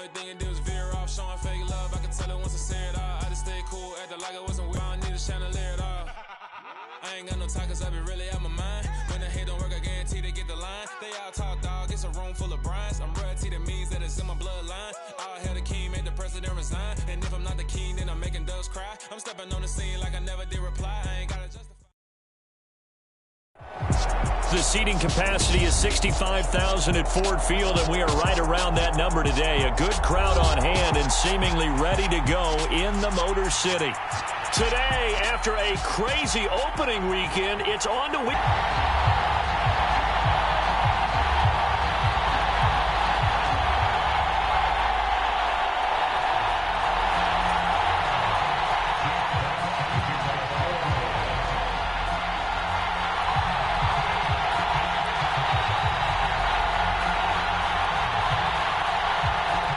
only thing it did was veer off, showing fake love. I could tell it once I said it all. I just stayed cool, acted like I wasn't weird. I don't need a chandelier at all. I ain't got no time cause I be really out my mind. When the hate don't work, I guarantee they get the line. They all talk dog, it's a room full of brinds. I'm royalty, that means that it's in my bloodline. All hell the king, made the president resign. And if I'm not the king, then I'm making doves cry. I'm stepping on the scene like I never did reply. I ain't gotta justify. The seating capacity is 65,000 at Ford Field, and we are right around that number today. A good crowd on hand and seemingly ready to go in the Motor City. Today, after a crazy opening weekend, it's on to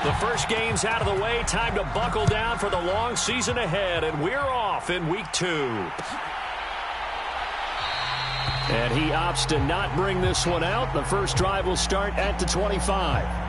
The first game's out of the way. Time to buckle down for the long season ahead, and we're off in week 2. And he opts to not bring this one out. The first drive will start at the 25.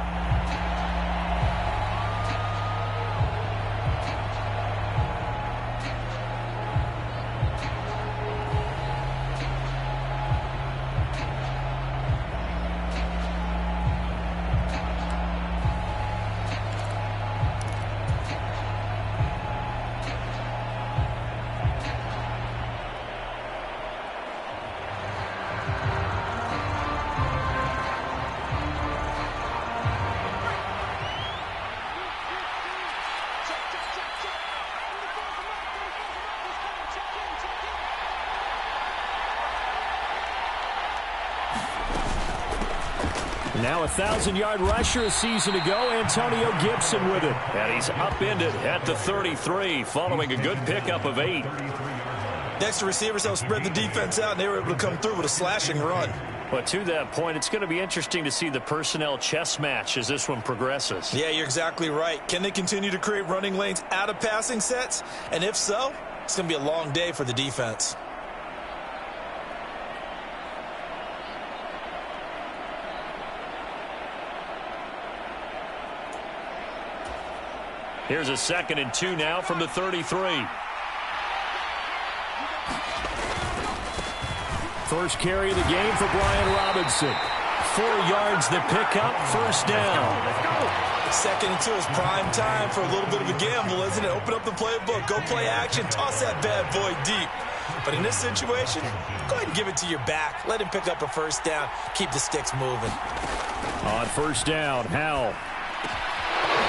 Now a 1,000-yard rusher a season ago, Antonio Gibson with it. And he's upended at the 33 following a good pickup of 8. Next receivers helped spread the defense out, and they were able to come through with a slashing run. But to that point, it's going to be interesting to see the personnel chess match as this one progresses. Yeah, you're exactly right. Can they continue to create running lanes out of passing sets? And if so, it's going to be a long day for the defense. Here's a 2nd and 2 now from the 33. First carry of the game for Brian Robinson. 4 yards the pickup, first down. 2nd and 2 is prime time for a little bit of a gamble, isn't it? Open up the playbook, go play action, toss that bad boy deep. But in this situation, go ahead and give it to your back. Let him pick up a first down. Keep the sticks moving. On first down, Howell.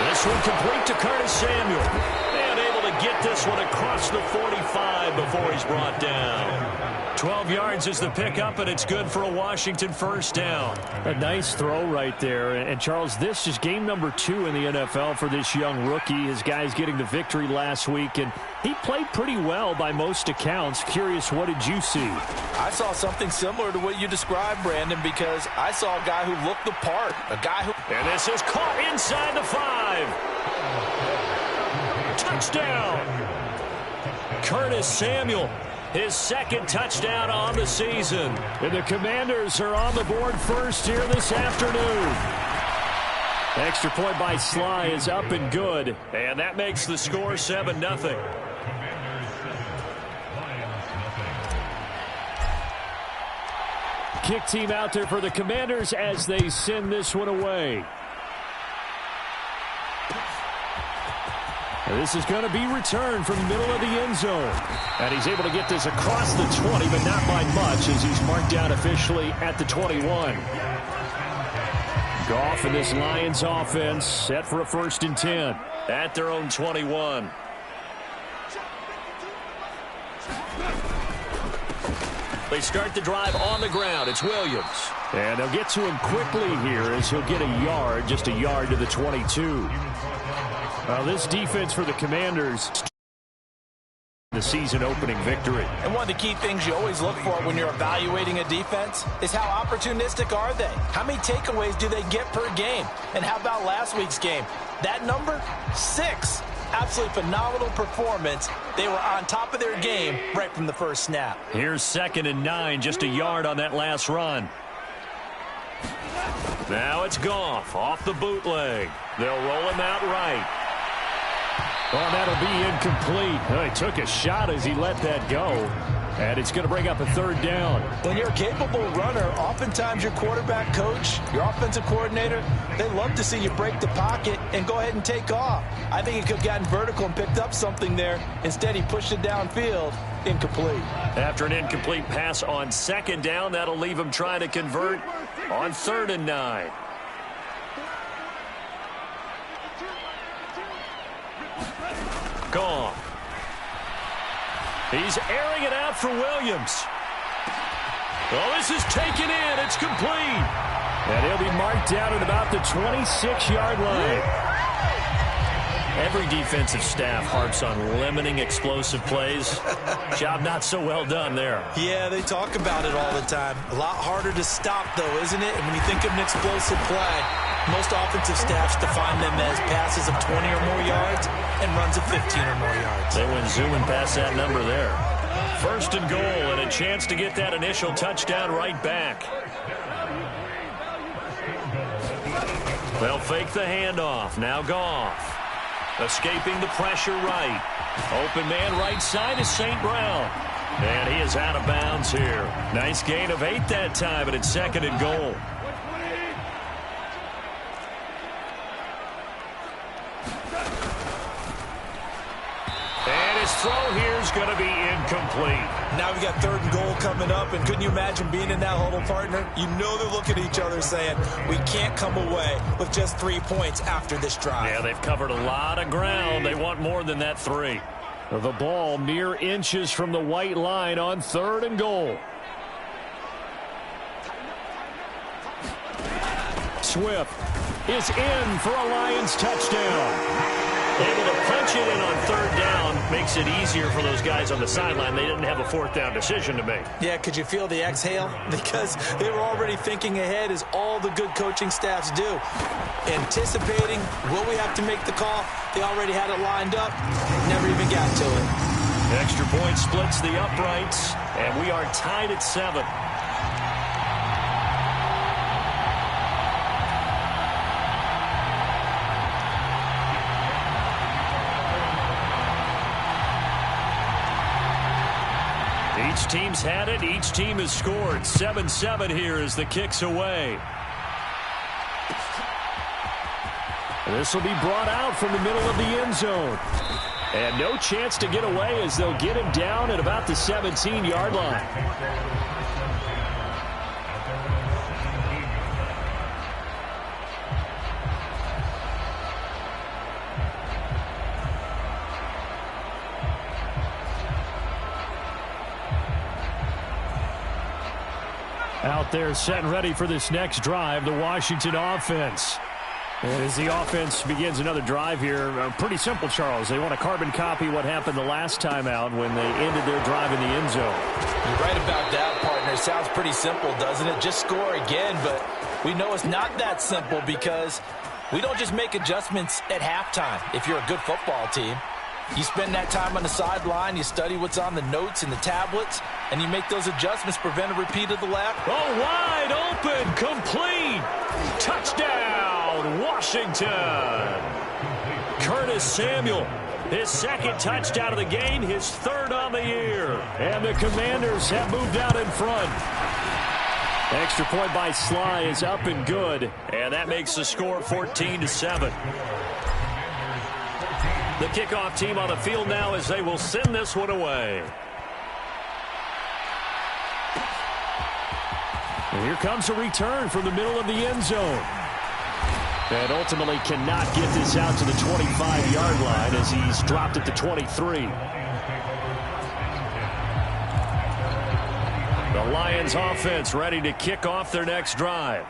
This one complete to Curtis Samuel. And able to get this one across the 45 before he's brought down. 12 yards is the pickup, and it's good for a Washington first down. A nice throw right there. And Charles, this is game number 2 in the NFL for this young rookie. His guys getting the victory last week, and he played pretty well by most accounts. Curious, what did you see? I saw something similar to what you described, Brandon, because I saw a guy who looked the part. A guy who... And this is caught inside the 5. Touchdown. Curtis Samuel. His 2nd touchdown on the season. And the Commanders are on the board first here this afternoon. Extra point by Sly is up and good. And that makes the score 7-0. Kick team out there for the Commanders as they send this one away. This is going to be returned from the middle of the end zone. And he's able to get this across the 20, but not by much as he's marked down officially at the 21. Goff and this Lions offense set for a 1st and 10 at their own 21. They start the drive on the ground. It's Williams. And they'll get to him quickly here as he'll get a yard, just a yard to the 22. Well, this defense for the Commanders, the season opening victory. And one of the key things you always look for when you're evaluating a defense is how opportunistic are they? How many takeaways do they get per game? And how about last week's game? That number, 6. Absolutely phenomenal performance. They were on top of their game right from the first snap. Here's 2nd and 9, just a yard on that last run. Now it's Goff off the bootleg. They'll roll him out right. Well, that'll be incomplete. Well, he took a shot as he let that go. And it's going to bring up a third down. When you're a capable runner, oftentimes your quarterback coach, your offensive coordinator, they love to see you break the pocket and go ahead and take off. I think he could have gotten vertical and picked up something there. Instead, he pushed it downfield. Incomplete. After an incomplete pass on second down, that'll leave him trying to convert on 3rd and 9. Goff. He's airing it out for Williams. Oh, this is taken in. It's complete. And he'll be marked down at about the 26-yard line. Every defensive staff harps on limiting explosive plays. Job not so well done there. Yeah, they talk about it all the time. A lot harder to stop, though, isn't it? And when you think of an explosive play, most offensive staffs define them as passes of 20 or more yards and runs of 15 or more yards. They went zooming past that number there. 1st and goal and a chance to get that initial touchdown right back. They'll fake the handoff. Now Goff. Escaping the pressure right. Open man right side is St. Brown. And he is out of bounds here. Nice gain of 8 that time, and it's 2nd and goal. And his throw here is going to be incomplete. Now we've got 3rd and goal coming up, and couldn't you imagine being in that huddle, partner? You know they're looking at each other saying, we can't come away with just 3 points after this drive. Yeah, they've covered a lot of ground. They want more than that 3. The ball mere inches from the white line on 3rd and goal. Swift is in for a Lions touchdown. Able to punch it in on 3rd down makes it easier for those guys on the sideline. They didn't have a 4th down decision to make. Yeah, could you feel the exhale? Because they were already thinking ahead, as all the good coaching staffs do. Anticipating, will we have to make the call? They already had it lined up. Never even got to it. Extra point splits the uprights, and we are tied at 7. Each team's had it. Each team has scored. 7-7 here as the kick's away. This will be brought out from the middle of the end zone. And no chance to get away as they'll get him down at about the 17-yard line. Out there set and ready for this next drive, the Washington offense. And as the offense begins another drive here, pretty simple, Charles. They want to carbon copy what happened the last time out when they ended their drive in the end zone. You're right about that, partner. Sounds pretty simple, doesn't it? Just score again, but we know it's not that simple because we don't just make adjustments at halftime if you're a good football team. You spend that time on the sideline, you study what's on the notes and the tablets, and you make those adjustments, prevent a repeat of the lap. Oh, wide open, complete, touchdown, Washington. Curtis Samuel, his 2nd touchdown of the game, his 3rd on the year. And the Commanders have moved out in front. Extra point by Sly is up and good. And that makes the score 14-7. The kickoff team on the field now as they will send this one away. And here comes a return from the middle of the end zone. And ultimately cannot get this out to the 25-yard line as he's dropped at the 23. The Lions offense ready to kick off their next drive.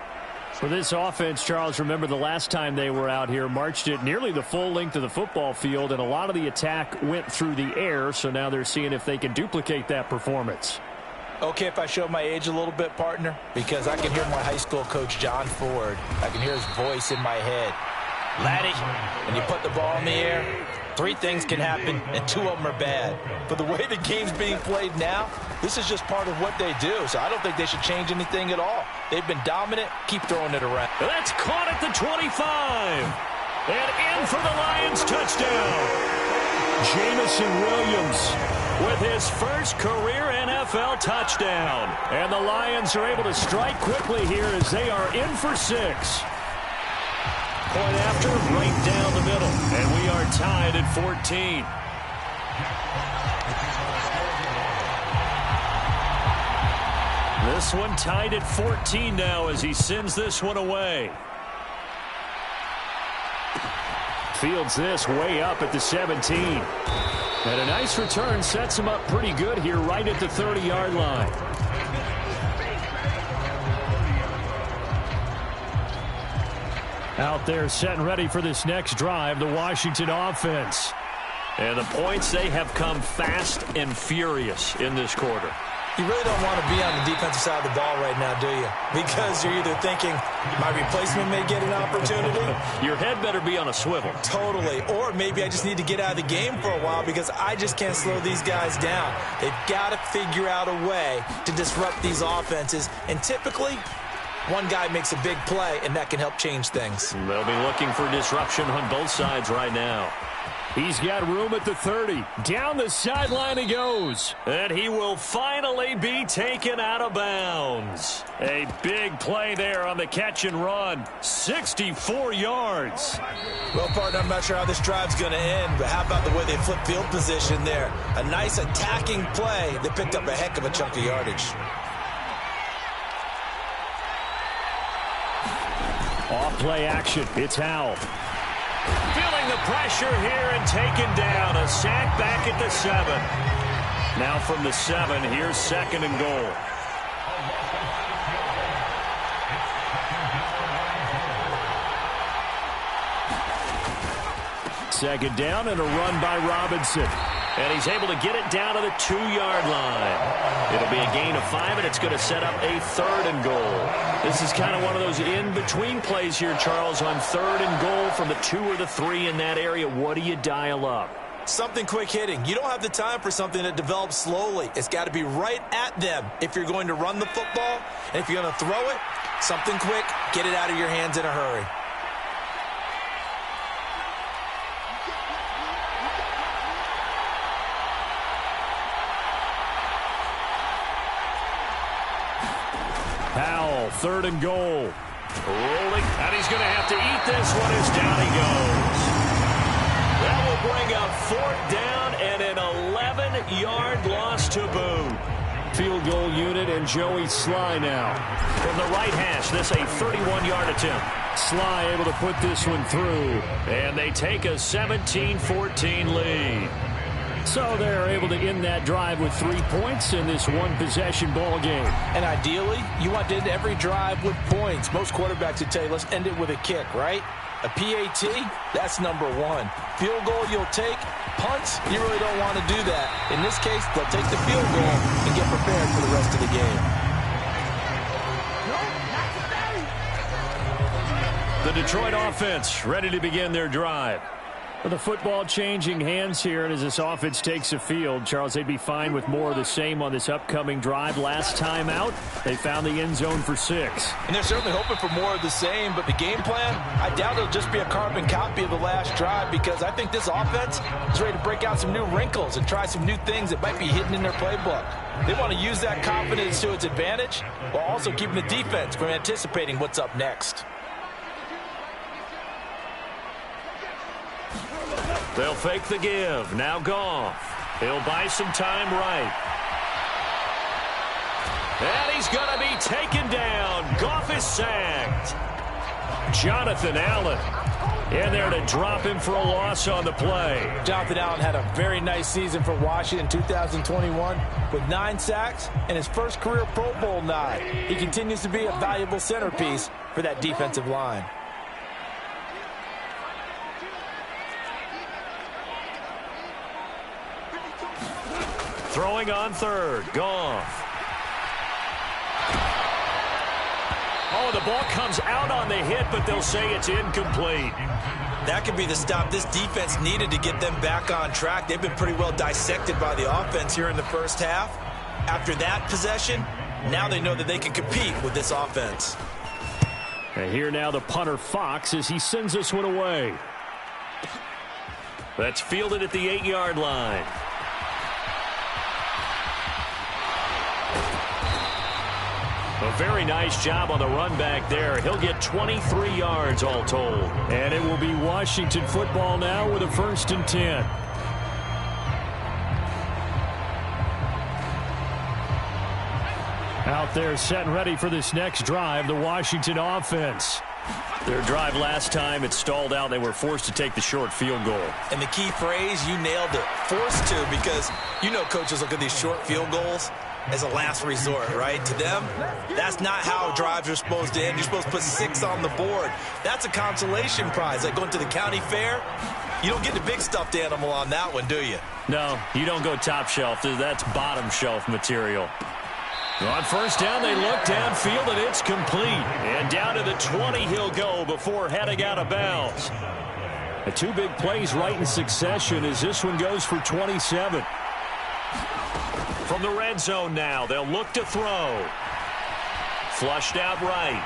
For this offense, Charles, remember the last time they were out here, marched it nearly the full length of the football field, and a lot of the attack went through the air, so now they're seeing if they can duplicate that performance. Okay, if I show my age a little bit, partner, because I can hear my high school coach, John Ford. I can hear his voice in my head. Laddie, when you put the ball in the air, Three things can happen, and two of them are bad. But the way the game's being played now, this is just part of what they do. So I don't think they should change anything at all. They've been dominant. Keep throwing it around. That's caught at the 25. And in for the Lions touchdown. Jamison Williams with his first career NFL touchdown. And the Lions are able to strike quickly here as they are in for 6. Point after, right down the middle. And we are tied at 14. This one tied at 14 now as he sends this one away. Fields this way up at the 17. And a nice return sets him up pretty good here right at the 30-yard line. Out there set and ready for this next drive, the Washington offense. And the points, they have come fast and furious in this quarter. You really don't want to be on the defensive side of the ball right now, do you? Because you're either thinking, my replacement may get an opportunity. Your head better be on a swivel. Totally. Or maybe I just need to get out of the game for a while because I just can't slow these guys down. They've got to figure out a way to disrupt these offenses. And typically, one guy makes a big play, and that can help change things. They'll be looking for disruption on both sides right now. He's got room at the 30. Down the sideline he goes. And he will finally be taken out of bounds. A big play there on the catch and run. 64 yards. Well, partner, I'm not sure how this drive's going to end, but how about the way they flip field position there? A nice attacking play that picked up a heck of a chunk of yardage. Off play action. It's Howell. Feeling the pressure here and taken down. A sack back at the 7. Now from the 7, here's 2nd and goal. Second down and a run by Robinson. And he's able to get it down to the 2-yard line. It'll be a gain of 5, and it's going to set up a 3rd and goal. This is kind of one of those in-between plays here, Charles, on 3rd and goal from the 2 or the 3 in that area. What do you dial up? Something quick hitting. You don't have the time for something that develops slowly. It's got to be right at them if you're going to run the football. And if you're going to throw it, something quick, get it out of your hands in a hurry. Howell, 3rd and goal. Rolling, and he's going to have to eat this one as down he goes. That will bring up 4th down and an 11-yard loss to boot. Field goal unit and Joey Sly now. From the right hash, this a 31-yard attempt. Sly able to put this one through. And they take a 17-14 lead. So they're able to end that drive with 3 points in this one-possession ball game. And ideally, you want to end every drive with points. Most quarterbacks would tell you, let's end it with a kick, right? A PAT, that's number 1. Field goal you'll take. Punts, you really don't want to do that. In this case, they'll take the field goal and get prepared for the rest of the game. The Detroit offense ready to begin their drive. With the football changing hands here, and as this offense takes the field, Charles, they'd be fine with more of the same on this upcoming drive. Last time out, they found the end zone for 6. And they're certainly hoping for more of the same, but the game plan, I doubt it'll just be a carbon copy of the last drive because I think this offense is ready to break out some new wrinkles and try some new things that might be hidden in their playbook. They want to use that confidence to its advantage while also keeping the defense from anticipating what's up next. They'll fake the give. Now Goff. He'll buy some time right. And he's going to be taken down. Goff is sacked. Jonathan Allen in there to drop him for a loss on the play. Jonathan Allen had a very nice season for Washington in 2021 with 9 sacks and his first career Pro Bowl nod. He continues to be a valuable centerpiece for that defensive line. Throwing on 3rd. Goff. Oh, the ball comes out on the hit, but they'll say it's incomplete. That could be the stop this defense needed to get them back on track. They've been pretty well dissected by the offense here in the first half. After that possession, now they know that they can compete with this offense. And here now the punter Fox as he sends this one away. That's fielded at the 8-yard line. A very nice job on the run back there. He'll get 23 yards all told. And it will be Washington football now with a 1st and 10. Out there set and ready for this next drive, the Washington offense. Their drive last time, it stalled out. They were forced to take the short field goal. And the key phrase, you nailed it, forced to, because you know coaches look at these short field goals as a last resort, right? To them, that's not how drives are supposed to end. You're supposed to put 6 on the board. That's a consolation prize. Like going to the county fair, you don't get the big stuffed animal on that one, do you? No, you don't go top shelf. That's bottom shelf material. On 1st down, they look downfield, and it's complete. And down to the 20 he'll go before heading out of bounds. The 2 big plays right in succession as this one goes for 27. From the red zone now, they'll look to throw. Flushed out right.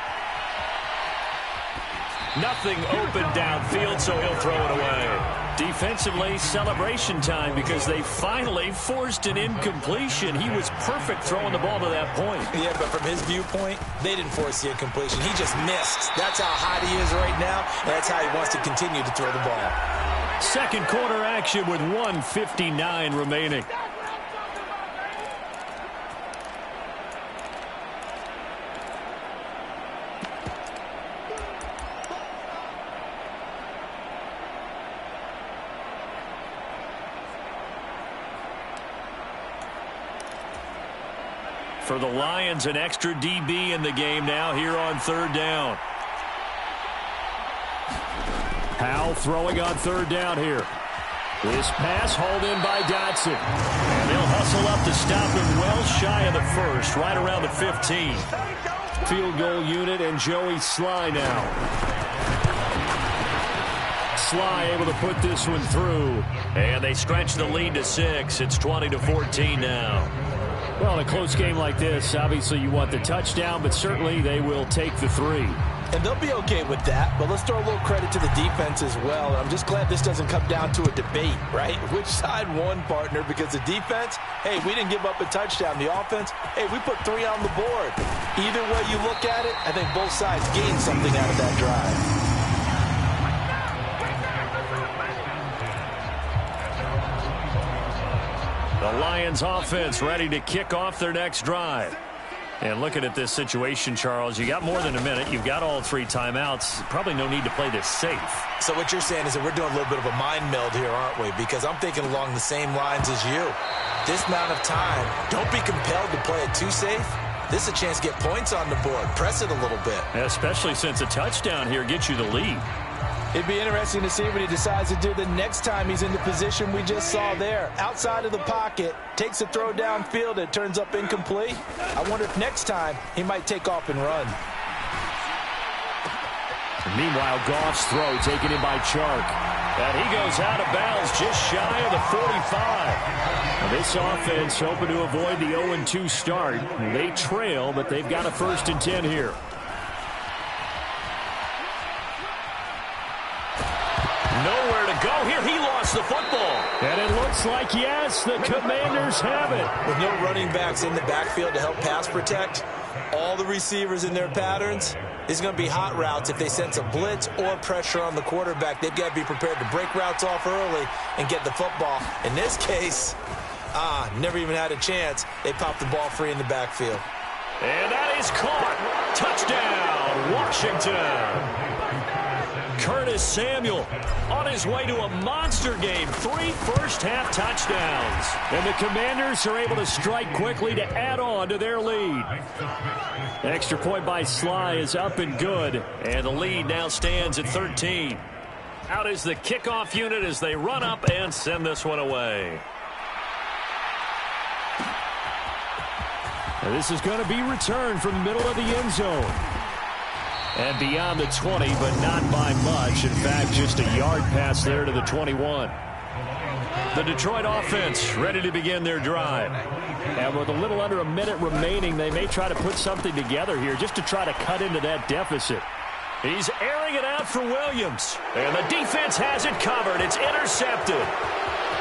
Nothing open downfield, so he'll throw it away. Defensively, celebration time because they finally forced an incompletion. He was perfect throwing the ball to that point. Yeah, but from his viewpoint, they didn't force the incompletion. He just missed. That's how hot he is right now, and that's how he wants to continue to throw the ball. Second quarter action with 1:59 remaining. For the Lions, an extra DB in the game now here on 3rd down. Powell throwing on 3rd down here. This pass hauled in by Dotson. And they'll hustle up to stop him well shy of the 1st, right around the 15. Field goal unit and Joey Sly now. Sly able to put this one through. And they stretch the lead to 6. It's 20-14 now. Well, in a close game like this, obviously you want the touchdown, but certainly they will take the 3. And they'll be okay with that, but let's throw a little credit to the defense as well. I'm just glad this doesn't come down to a debate, right? Which side won, partner? Because the defense, hey, we didn't give up a touchdown. The offense, hey, we put 3 on the board. Either way you look at it, I think both sides gained something out of that drive. The Lions offense ready to kick off their next drive. And looking at this situation, Charles, you got more than a minute. You've got all 3 timeouts. Probably no need to play this safe. So what you're saying is that we're doing a little bit of a mind meld here, aren't we? Because I'm thinking along the same lines as you. This amount of time, don't be compelled to play it too safe. This is a chance to get points on the board. Press it a little bit. Especially since a touchdown here gets you the lead. It'd be interesting to see what he decides to do the next time he's in the position we just saw there. Outside of the pocket, takes a throw downfield, it turns up incomplete. I wonder if next time he might take off and run. And meanwhile, Goff's throw taken in by Chark. And he goes out of bounds just shy of the 45. Now this offense hoping to avoid the 0-2 start. They trail, but they've got a 1st and 10 here. Nowhere to go here. He lost the football. And it looks like, yes, the Commanders have it. With no running backs in the backfield to help pass protect, all the receivers in their patterns, it's going to be hot routes if they sense a blitz or pressure on the quarterback. They've got to be prepared to break routes off early and get the football. In this case, never even had a chance. They popped the ball free in the backfield. And that is caught. Touchdown, Washington. Curtis Samuel on his way to a monster game. 3 first-half touchdowns. And the Commanders are able to strike quickly to add on to their lead. Extra point by Sly is up and good. And the lead now stands at 13. Out is the kickoff unit as they run up and send this one away. And this is going to be returned from the middle of the end zone. And beyond the 20, but not by much. In fact, just a yard pass there to the 21. The Detroit offense ready to begin their drive. And with a little under a minute remaining, they may try to put something together here just to try to cut into that deficit. He's airing it out for Williams. And the defense has it covered. It's intercepted.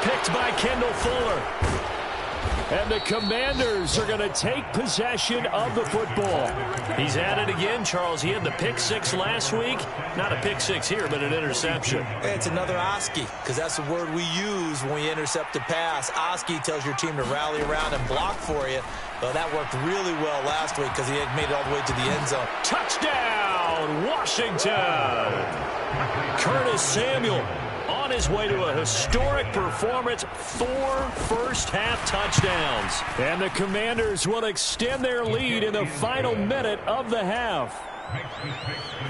Picked by Kendall Fuller. And the Commanders are going to take possession of the football. He's at it again, Charles. He had the pick six last week. Not a pick six here, but an interception. It's another Oski, because that's the word we use when we intercept a pass. Oski tells your team to rally around and block for you. Well, that worked really well last week because he had made it all the way to the end zone. Touchdown, Washington! Curtis Samuel on his way to a historic performance, 4 first-half touchdowns. And the Commanders will extend their lead in the final minute of the half.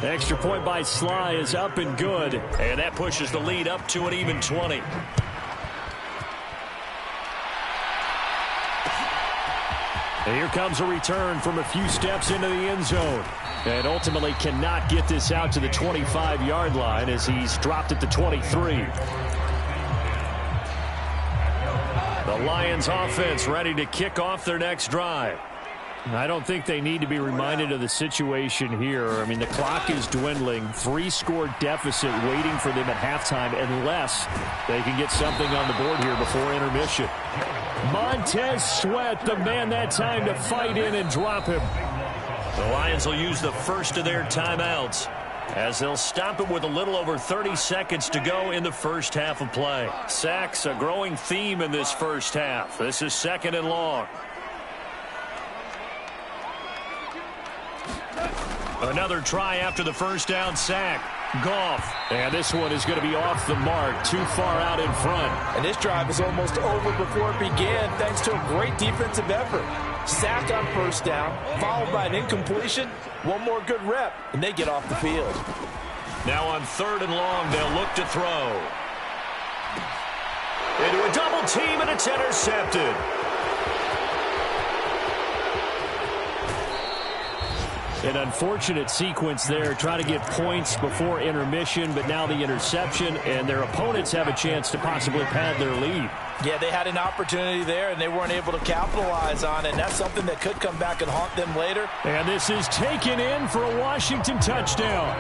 Extra point by Sly is up and good. And that pushes the lead up to an even 20. And here comes a return from a few steps into the end zone. And ultimately cannot get this out to the 25-yard line as he's dropped at the 23. The Lions offense ready to kick off their next drive. I don't think they need to be reminded of the situation here. I mean, the clock is dwindling. 3-score deficit waiting for them at halftime unless they can get something on the board here before intermission. Montez Sweat, the man that time to fight in and drop him. The Lions will use the first of their timeouts as they'll stop it with a little over 30 seconds to go in the first half of play. Sacks, a growing theme in this first half. This is 2nd and long. Another try after the first down sack. Goff. And this one is going to be off the mark, too far out in front. And this drive is almost over before it began thanks to a great defensive effort. Sack on first down, followed by an incompletion. One more good rep, and they get off the field. Now on 3rd and long, they'll look to throw. Into a double team, and it's intercepted. An unfortunate sequence there, trying to get points before intermission, but now the interception, and their opponents have a chance to possibly pad their lead. Yeah, they had an opportunity there, and they weren't able to capitalize on it. And that's something that could come back and haunt them later. And this is taken in for a Washington touchdown.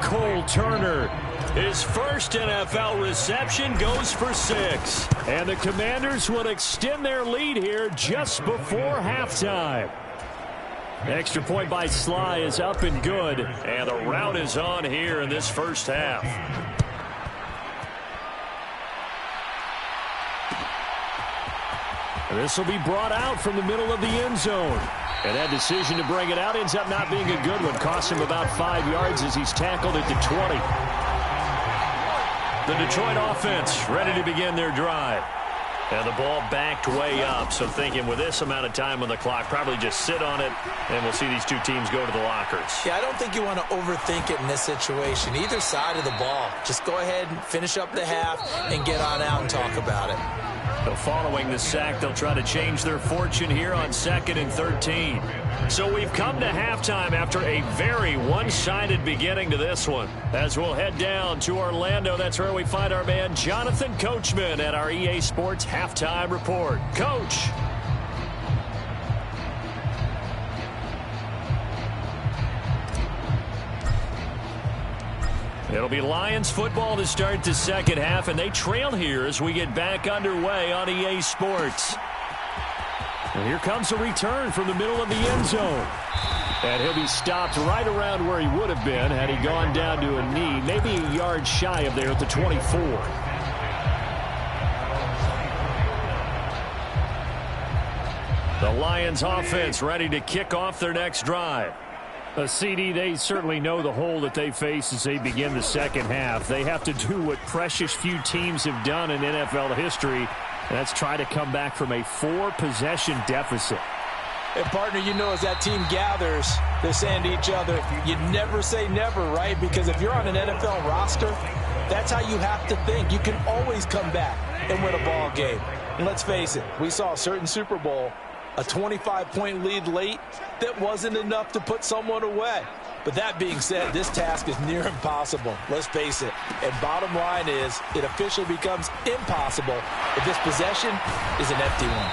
Cole Turner, his first NFL reception, goes for 6. And the Commanders will extend their lead here just before halftime. Extra point by Sly is up and good. And the route is on here in this first half. This will be brought out from the middle of the end zone. And that decision to bring it out ends up not being a good one. Costs him about 5 yards as he's tackled at the 20. The Detroit offense ready to begin their drive. And the ball backed way up. So thinking with this amount of time on the clock, probably just sit on it, and we'll see these two teams go to the lockers. Yeah, I don't think you want to overthink it in this situation. Either side of the ball. Just go ahead and finish up the half and get on out and talk about it. So following the sack, they'll try to change their fortune here on 2nd and 13. So we've come to halftime after a very one-sided beginning to this one. As we'll head down to Orlando, that's where we find our man Jonathan Coachman at our EA Sports Halftime Report. Coach. It'll be Lions football to start the second half, and they trail here as we get back underway on EA Sports. And here comes a return from the middle of the end zone. And he'll be stopped right around where he would have been had he gone down to a knee, maybe a yard shy of there at the 24. The Lions offense ready to kick off their next drive. A CD, they certainly know the hole that they face as they begin the second half. They have to do what precious few teams have done in NFL history, and that's try to come back from a 4-possession deficit. And, partner, you know as that team gathers, they're saying to each other, you never say never, right? Because if you're on an NFL roster, that's how you have to think. You can always come back and win a ball game. And let's face it, we saw a certain Super Bowl, a 25-point lead late that wasn't enough to put someone away. But that being said, this task is near impossible. Let's face it. And bottom line is, it officially becomes impossible if this possession is an empty one.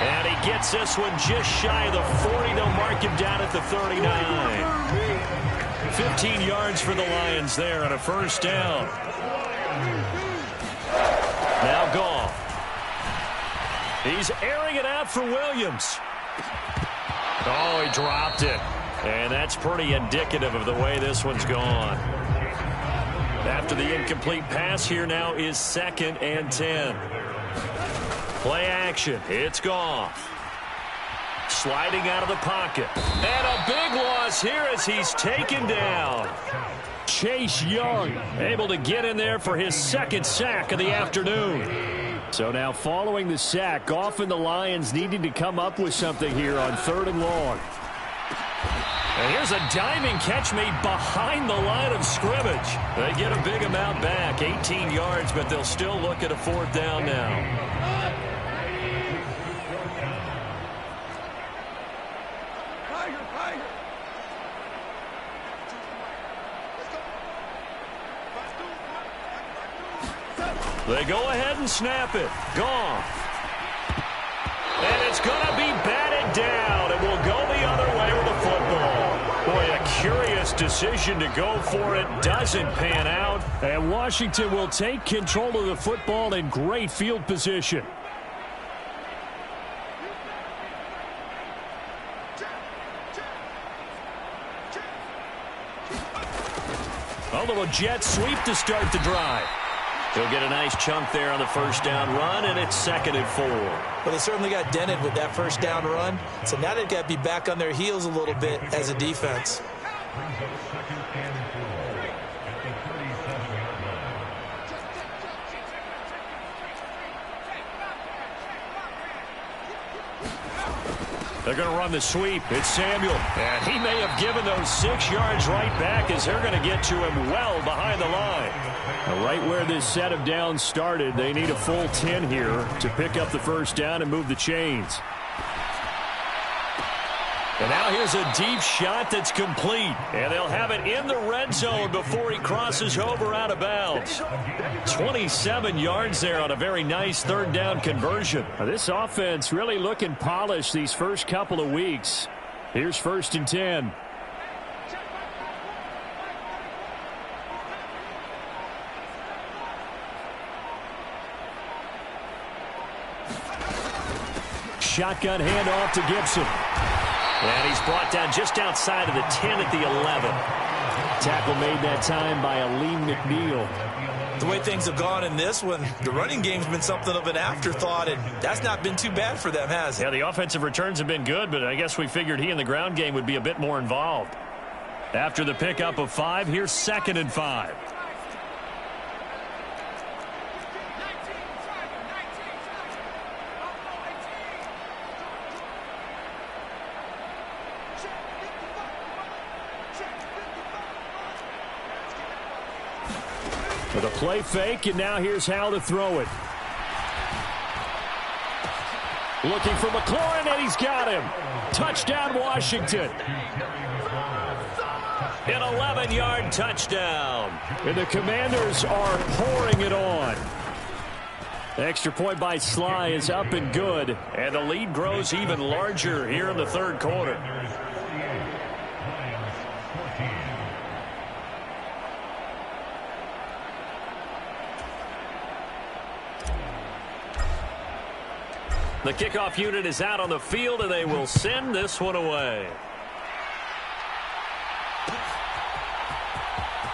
And he gets this one just shy of the 40. They'll mark him down at the 39. 15 yards for the Lions there on a first down. Now Goff. He's airing it out for Williams. Oh, he dropped it. And that's pretty indicative of the way this one's gone. After the incomplete pass, here now is 2nd and 10. Play action. It's Goff. Sliding out of the pocket. And a big loss here as he's taken down. Chase Young able to get in there for his 2nd sack of the afternoon. So now following the sack, Goff and the Lions needing to come up with something here on 3rd and long. And here's a diving catch made behind the line of scrimmage. They get a big amount back, 18 yards, but they'll still look at a 4th down now. They go ahead and snap it. Goff. And it's going to be batted down. It will go the other way with the football. Boy, a curious decision to go for it. Doesn't pan out. And Washington will take control of the football in great field position. A little jet sweep to start the drive. He'll get a nice chunk there on the first down run, and it's 2nd and 4. Well, they certainly got dented with that first down run, so now they've got to be back on their heels a little bit as a defense. They're going to run the sweep. It's Samuel. And he may have given those 6 yards right back as they're going to get to him well behind the line. Right where this set of downs started, they need a full 10 here to pick up the first down and move the chains. And now here's a deep shot that's complete. And they'll have it in the red zone before he crosses over out of bounds. 27 yards there on a very nice 3rd down conversion. Now, this offense really looking polished these first couple of weeks. Here's 1st and 10. Shotgun handoff to Gibson. And he's brought down just outside of the 10 at the 11. Tackle made that time by Aleem McNeil. The way things have gone in this one, the running game's been something of an afterthought, and that's not been too bad for them, has it? Yeah, the offensive returns have been good, but I guess we figured he in the ground game would be a bit more involved. After the pickup of 5, here's 2nd and 5. With a play fake, and now here's how to throw it. Looking for McLaurin, and he's got him. Touchdown, Washington. An 11-yard touchdown. And the Commanders are pouring it on. The extra point by Sly is up and good. And the lead grows even larger here in the 3rd quarter. The kickoff unit is out on the field, and they will send this one away.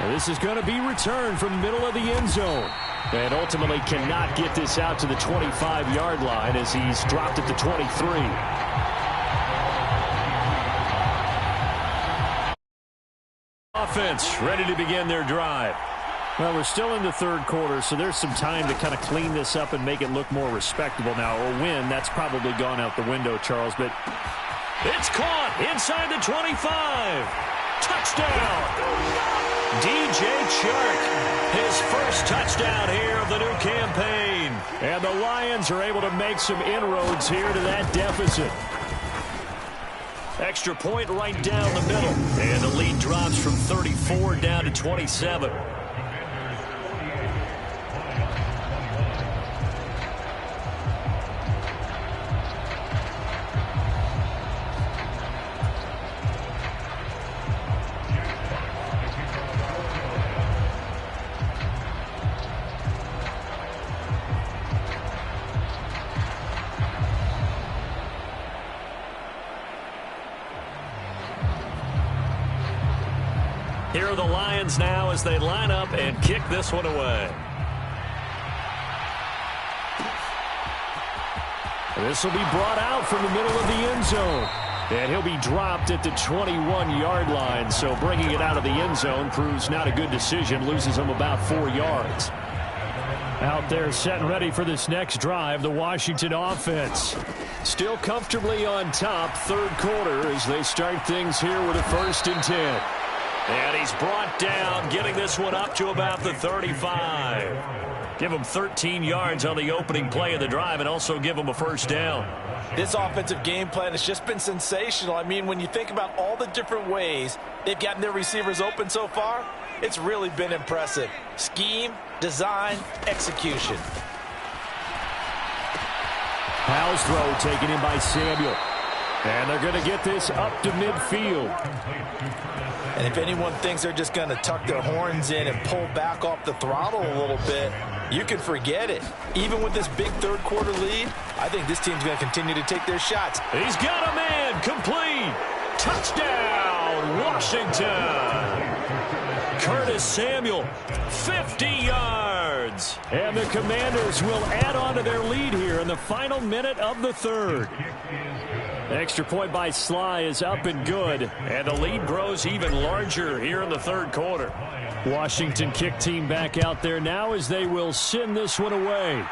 And this is going to be returned from the middle of the end zone. And ultimately cannot get this out to the 25-yard line as he's dropped at the 23. Offense ready to begin their drive. Well, we're still in the 3rd quarter, so there's some time to kind of clean this up and make it look more respectable now. Or win, that's probably gone out the window, Charles. But it's caught inside the 25. Touchdown. DJ Chark, his first touchdown here of the new campaign. And the Lions are able to make some inroads here to that deficit. Extra point right down the middle. And the lead drops from 34 down to 27. Here are the Lions now as they line up and kick this one away. This will be brought out from the middle of the end zone. And he'll be dropped at the 21-yard line. So bringing it out of the end zone proves not a good decision. Loses him about 4 yards. Out there set and ready for this next drive, the Washington offense. Still comfortably on top, third quarter, as they start things here with a 1st and 10. And he's brought down, getting this one up to about the 35. Give him 13 yards on the opening play of the drive and also give him a 1st down. This offensive game plan has just been sensational. I mean, when you think about all the different ways they've gotten their receivers open so far, it's really been impressive. Scheme, design, execution. Powell's throw taken in by Samuel. And they're going to get this up to midfield. And if anyone thinks they're just going to tuck their horns in and pull back off the throttle a little bit, you can forget it. Even with this big third quarter lead, I think this team's going to continue to take their shots. He's got a man, complete. Touchdown, Washington. Curtis Samuel, 50 yards. And the Commanders will add on to their lead here in the final minute of the third. Extra point by Sly is up and good. And the lead grows even larger here in the third quarter. Washington kick team back out there now as they will send this one away.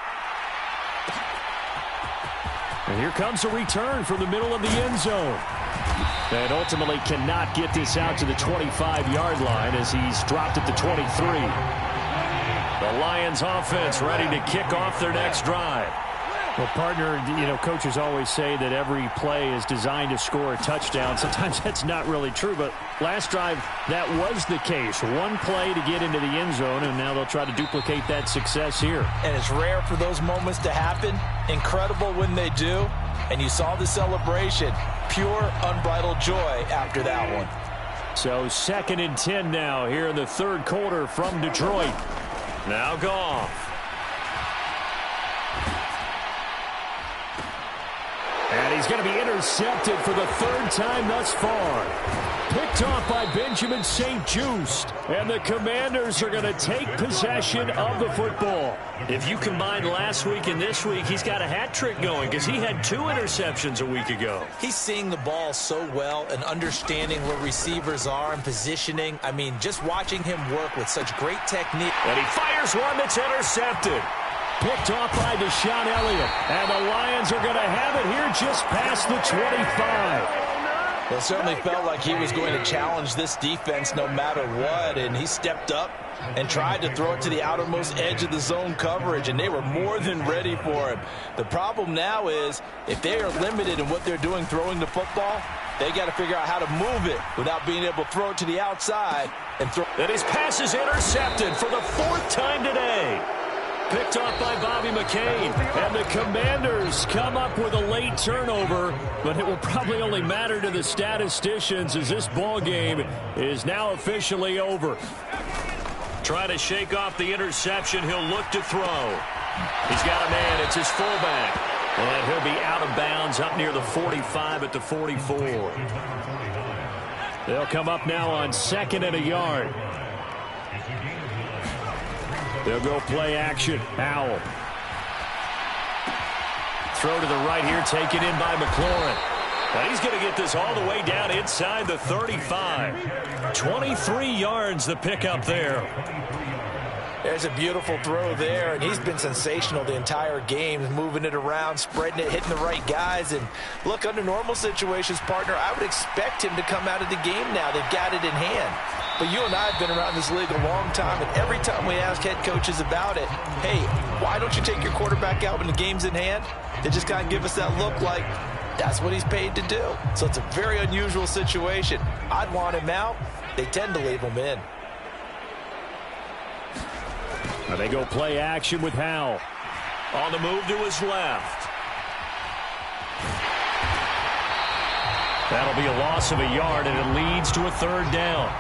And here comes a return from the middle of the end zone. And ultimately cannot get this out to the 25-yard line as he's dropped at the 23. The Lions offense ready to kick off their next drive. Well, partner, coaches always say that every play is designed to score a touchdown. Sometimes that's not really true, but last drive, that was the case. One play to get into the end zone, and now they'll try to duplicate that success here. And it's rare for those moments to happen. Incredible when they do. And you saw the celebration. Pure, unbridled joy after that one. So 2nd and 10 now here in the third quarter from Detroit. Now Goff. And he's going to be intercepted for the 3rd time thus far. Picked off by Benjamin St-Juste. And the Commanders are going to take possession of the football. If you combine last week and this week, he's got a hat trick going because he had 2 interceptions a week ago. He's seeing the ball so well and understanding where receivers are and positioning. I mean, just watching him work with such great technique. And he fires one that's intercepted. Picked off by Deshaun Elliott. And the Lions are going to have it here just past the 25. Well, it certainly felt like he was going to challenge this defense no matter what, and he stepped up and tried to throw it to the outermost edge of the zone coverage, and they were more than ready for him. The problem now is if they are limited in what they're doing throwing the football, they got to figure out how to move it without being able to throw it to the outside and throw. And his pass is intercepted for the 4th time today. Picked off by Bobby McCain. And the Commanders come up with a late turnover, but it will probably only matter to the statisticians as this ball game is now officially over. Trying to shake off the interception. He'll look to throw. He's got a man. It's his fullback. And he'll be out of bounds up near the 45 at the 44. They'll come up now on 2nd and a yard. They'll go play action. Howell. Throw to the right here, taken in by McLaurin. And he's going to get this all the way down inside the 35. 23 yards the pickup there. There's a beautiful throw there, and he's been sensational the entire game, moving it around, spreading it, hitting the right guys. And look, under normal situations, partner, I would expect him to come out of the game now. They've got it in hand. But you and I have been around this league a long time, and every time we ask head coaches about it, hey, why don't you take your quarterback out when the game's in hand? They just kind of give us that look like, That's what he's paid to do. So it's a very unusual situation. I'd want him out. They tend to leave him in. Now they go play action with Howell. On the move to his left. That'll be a loss of a yard, and it leads to a third down.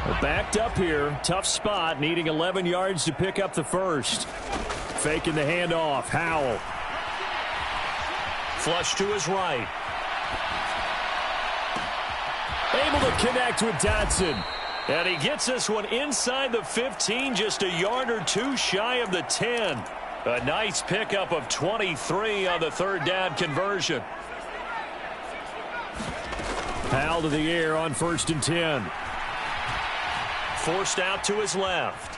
We're backed up here. Tough spot, needing 11 yards to pick up the first. Faking the handoff. Howell. Flush to his right. Able to connect with Dotson. And he gets this one inside the 15, just a yard or two shy of the 10. A nice pickup of 23 on the third down conversion. Howell to the air on 1st and 10. Forced out to his left.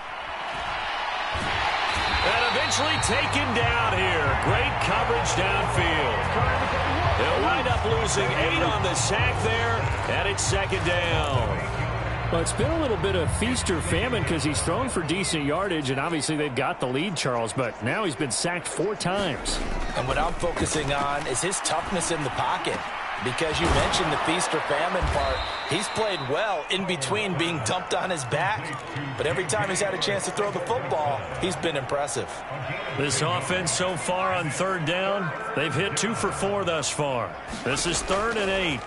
And eventually taken down here. Great coverage downfield. They'll wind up losing 8 on the sack there, and it's 2nd down. Well, it's been a little bit of feast or famine because he's thrown for decent yardage, and obviously they've got the lead, Charles, but now he's been sacked 4 times. And what I'm focusing on is his toughness in the pocket. Because you mentioned the feast or famine part, he's played well in between being dumped on his back. But every time he's had a chance to throw the football, he's been impressive. This offense so far on 3rd down, they've hit 2 for 4 thus far. This is 3rd and 8.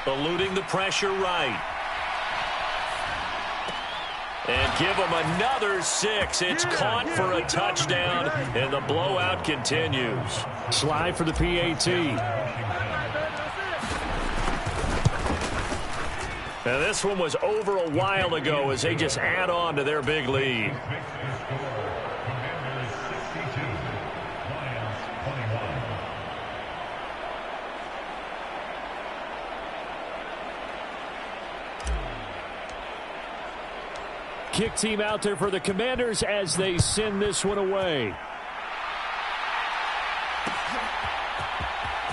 Eluding the pressure right. And give him another 6. It's caught for a touchdown, and the blowout continues. Slide for the PAT. Now this one was over a while ago as they just add on to their big lead. Kick team out there for the Commanders as they send this one away.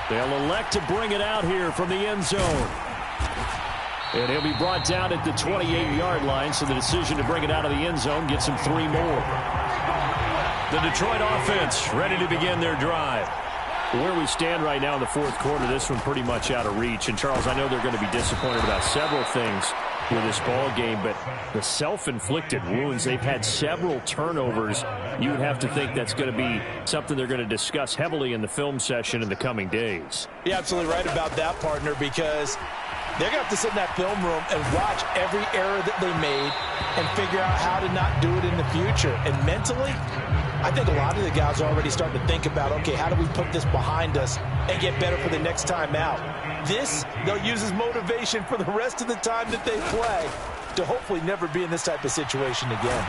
They'll elect to bring it out here from the end zone. And he'll be brought down at the 28-yard line, so the decision to bring it out of the end zone gets him 3 more. The Detroit offense ready to begin their drive. Where we stand right now in the 4th quarter, this one pretty much out of reach. And, Charles, I know they're going to be disappointed about several things with this ball game, but the self-inflicted wounds, they've had several turnovers. You would have to think that's going to be something they're going to discuss heavily in the film session in the coming days. You're absolutely right about that, partner, because they're going to have to sit in that film room and watch every error that they made and figure out how to not do it in the future. And mentally, I think a lot of the guys are already starting to think about, okay, how do we put this behind us and get better for the next time out? This, they'll use as motivation for the rest of the time that they play to hopefully never be in this type of situation again.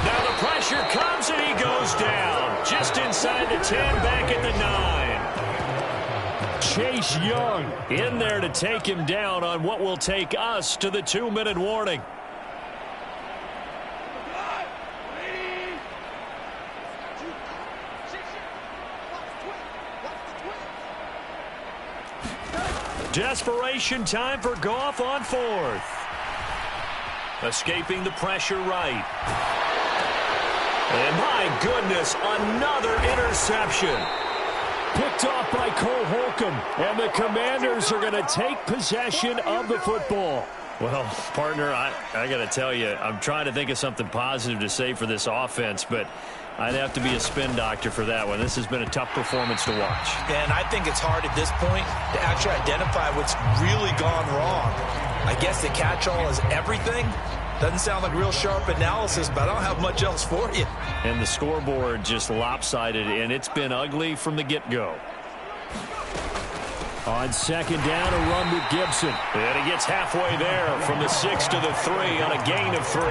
Now the pressure comes and he goes down. Just inside the 10, back at the 9. Chase Young in there to take him down on what will take us to the 2-minute warning. Desperation time for Goff on 4th. Escaping the pressure right. And my goodness, another interception. Picked off by Cole Holcomb. And the Commanders are going to take possession of the football. Well, partner, I got to tell you, I'm trying to think of something positive to say for this offense, but I'd have to be a spin doctor for that one. This has been a tough performance to watch. And I think it's hard at this point to actually identify what's really gone wrong. I guess the catch-all is everything. Doesn't sound like real sharp analysis, but I don't have much else for you. And the scoreboard just lopsided, and it's been ugly from the get-go. On 2nd down, a run with Gibson. And he gets halfway there from the 6 to the 3 on a gain of 3.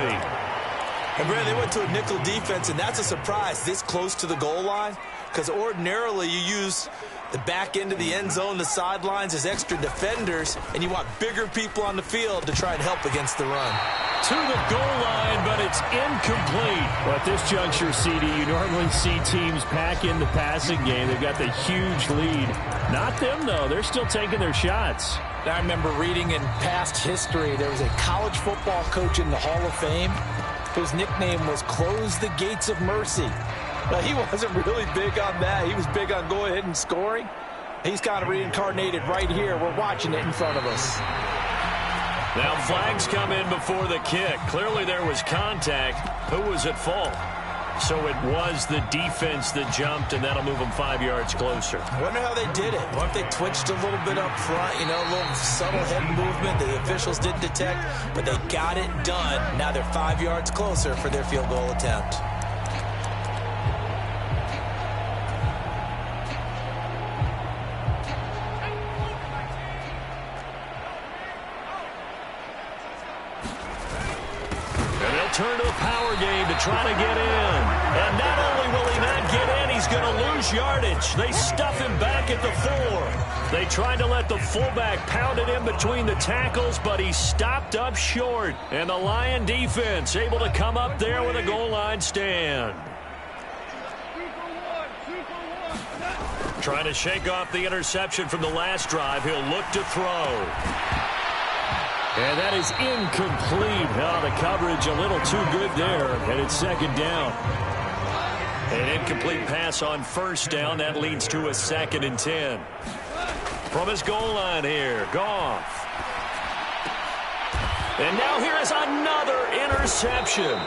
And Brad, they went to a nickel defense, and that's a surprise this close to the goal line, because ordinarily you use the back end of the end zone, the sidelines as extra defenders, and you want bigger people on the field to try and help against the run. to the goal line, but it's incomplete. Well, at this juncture, CD, you normally see teams pack in the passing game. They've got the huge lead. Not them, though. They're still taking their shots. I remember reading in past history, there was a college football coach in the Hall of Fame whose nickname was Close the Gates of Mercy. Well, he wasn't really big on that. He was big on going ahead and scoring. He's kind of reincarnated right here. We're watching it in front of us. Now flags come in before the kick. Clearly there was contact. Who was at fault? So it was the defense that jumped, and that'll move them 5 yards closer. I wonder how they did it. What if they twitched a little bit up front, you know, a little subtle head movement the officials didn't detect, but they got it done. Now they're 5 yards closer for their field goal attempt. Turn to the power game to try to get in. And not only will he not get in, he's going to lose yardage. They stuff him back at the 4. They tried to let the fullback pound it in between the tackles, but he stopped up short. And the Lion defense able to come up there with a goal line stand. Trying to shake off the interception from the last drive. He'll look to throw. And that is incomplete. Oh, the coverage a little too good there, and it's second down. An incomplete pass on first down. That leads to a 2nd and 10. From his goal line here, Goff. And now here is another interception.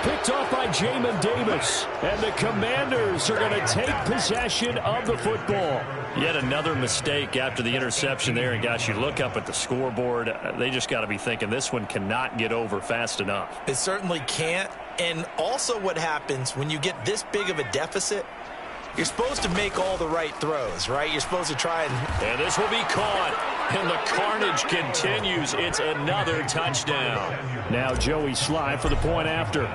Picked off by Jamin Davis. And the Commanders are going to take possession of the football. Yet another mistake after the interception there. And, gosh, you look up at the scoreboard. They just got to be thinking this one cannot get over fast enough. It certainly can't. And also what happens when you get this big of a deficit, you're supposed to make all the right throws, right? You're supposed to try and this will be caught. And the carnage continues. It's another touchdown. Now Joey Sly for the point after.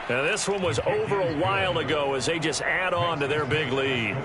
Now this one was over a while ago as they just add on to their big lead.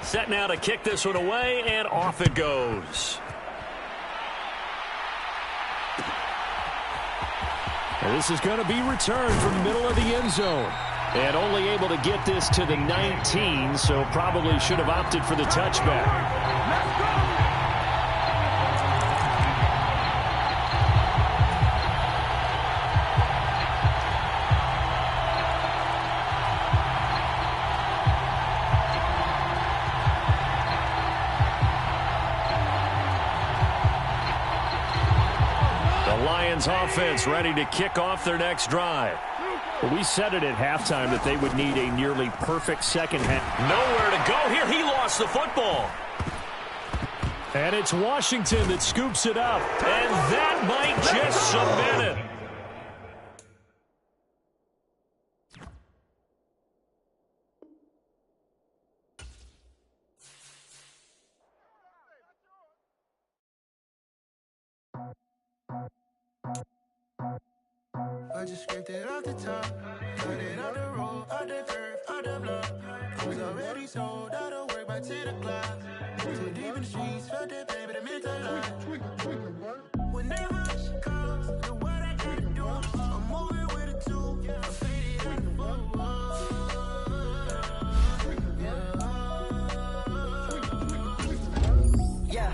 Set now to kick this one away, and off it goes. And this is going to be returned from the middle of the end zone. And only able to get this to the 19, so probably should have opted for the touchback. Offense ready to kick off their next drive. Well, we said it at halftime that they would need a nearly perfect second half. Nowhere to go here. He lost the football. And it's Washington that scoops it up. And that might just cement it. I just scraped it off the top, cut it off the road, off the curve, off the block. I was already sold out of work by 10 o'clock. Too deep in the streets, felt that pain, but it meant a lot. Whenever she calls, the what I gotta do, I'm moving with a two. I'm faded at the boat. Yeah,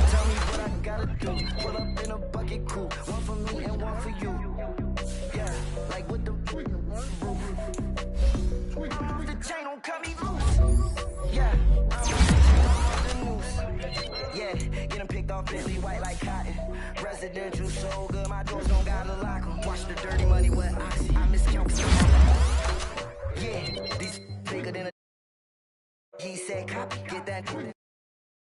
tell me what I gotta do. Pull up in a bucket coupe, one for me and one for you. Yeah, like with the roof. The chain don't cut me loose. Yeah, the noose. Yeah, get them picked off Bentley white like cotton. Residential so good, my doors don't gotta lock 'em. Watch the dirty money with oxy. I miscount. Yeah, these bigger than a. He said copy, get that.